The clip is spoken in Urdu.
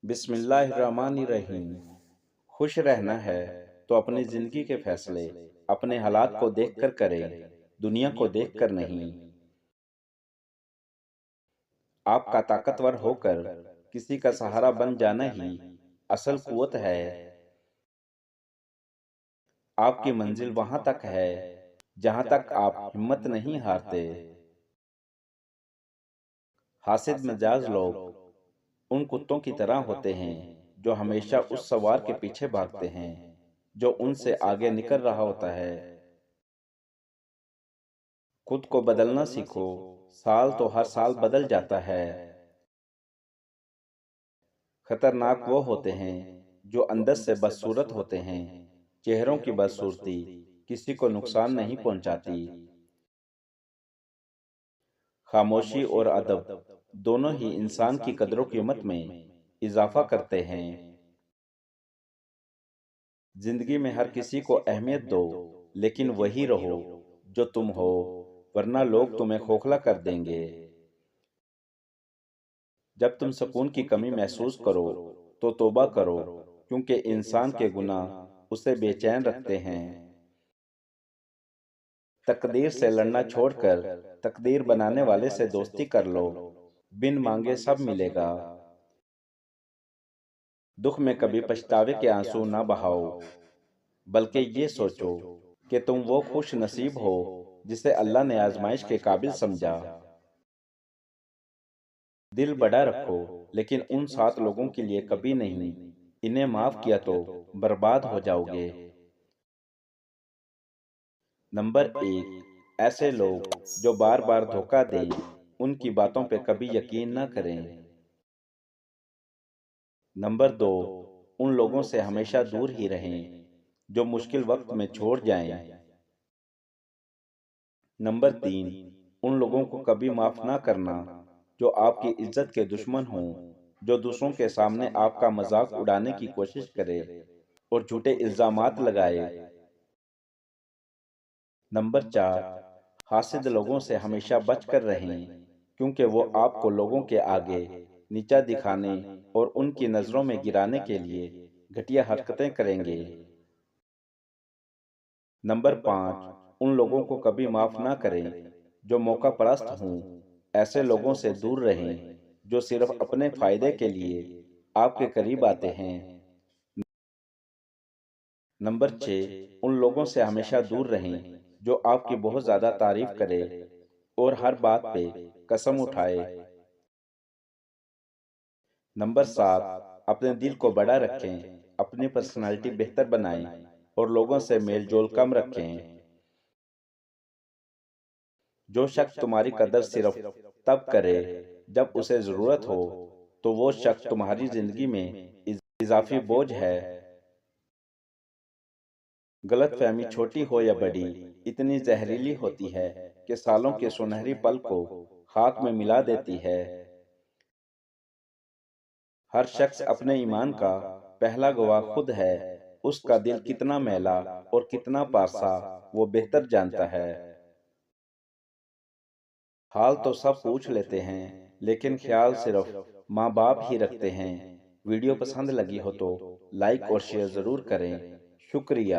بسم اللہ الرحمن الرحیم۔ خوش رہنا ہے تو اپنی زندگی کے فیصلے اپنے حالات کو دیکھ کر کریں، دنیا کو دیکھ کر نہیں۔ آپ کا طاقتور ہو کر کسی کا سہارا بن جانا ہی اصل قوت ہے۔ آپ کی منزل وہاں تک ہے جہاں تک آپ ہمت نہیں ہارتے۔ حاسد مزاج لوگ ان کتوں کی طرح ہوتے ہیں جو ہمیشہ اس سوار کے پیچھے بھاگتے ہیں جو ان سے آگے نکل رہا ہوتا ہے۔ خود کو بدلنا سیکھو، سال تو ہر سال بدل جاتا ہے۔ خطرناک وہ ہوتے ہیں جو اندر سے بدصورت ہوتے ہیں، چہروں کی بدصورتی کسی کو نقصان نہیں پہنچاتی۔ خاموشی اور ادب دونوں ہی انسان کی قدر و قیمت میں اضافہ کرتے ہیں۔ زندگی میں ہر کسی کو اہمیت دو، لیکن وہی رہو جو تم ہو، ورنہ لوگ تمہیں کھوکھلا کر دیں گے۔ جب تم سکون کی کمی محسوس کرو تو توبہ کرو، کیونکہ انسان کے گناہ اسے بے چین رکھتے ہیں۔ تقدیر سے لڑنا چھوڑ کر تقدیر بنانے والے سے دوستی کر لو، بن مانگے سب ملے گا۔ دکھ میں کبھی پچھتاوے کے آنسو نہ بہاؤ، بلکہ یہ سوچو کہ تم وہ خوش نصیب ہو جسے اللہ نے آزمائش کے قابل سمجھا۔ دل بڑا رکھو، لیکن ان 7 لوگوں کے لیے کبھی نہیں، انہیں معاف کیا تو برباد ہو جاؤ گے۔ نمبر 1، ایسے لوگ جو بار بار دھوکہ دیں، ان کی باتوں پہ کبھی یقین نہ کریں۔ نمبر 2، ان لوگوں سے ہمیشہ دور ہی رہیں جو مشکل وقت میں چھوڑ جائیں۔ نمبر 3، ان لوگوں کو کبھی معاف نہ کرنا جو آپ کی عزت کے دشمن ہوں، جو دوسروں کے سامنے آپ کا مذاق اڑانے کی کوشش کرے اور جھوٹے الزامات لگائے۔ نمبر 4، حاسد لوگوں سے ہمیشہ بچ کر رہیں، کیونکہ وہ آپ کو لوگوں کے آگے نیچا دکھانے اور ان کی نظروں میں گرانے کے لیے گھٹیا حرکتیں کریں گے۔ نمبر 5، ان لوگوں کو کبھی معاف نہ کریں جو موقع پرست ہوں، ایسے لوگوں سے دور رہیں جو صرف اپنے فائدے کے لیے آپ کے قریب آتے ہیں۔ نمبر 6، ان لوگوں سے ہمیشہ دور رہیں جو آپ کی بہت زیادہ تعریف کرے اور ہر بات پہ قسم اٹھائے۔ نمبر 7، اپنے دل کو بڑا رکھیں، اپنی پرسنالٹی بہتر بنائیں اور لوگوں سے میل جول کم رکھیں۔ جو شخص تمہاری قدر صرف تب کرے جب اسے ضرورت ہو، تو وہ شخص تمہاری زندگی میں اضافی بوجھ ہے۔ غلط فہمی چھوٹی ہو یا بڑی، اتنی زہریلی ہوتی ہے کہ سالوں کے سنہری پل کو خاک میں ملا دیتی ہے۔ ہر شخص اپنے ایمان کا پہلا گواہ خود ہے، اس کا دل کتنا میلا اور کتنا پارسا وہ بہتر جانتا ہے۔ حال تو سب پوچھ لیتے ہیں، لیکن خیال صرف ماں باپ ہی رکھتے ہیں۔ ویڈیو پسند لگی ہو تو لائک اور شیئر ضرور کریں۔ شکریہ۔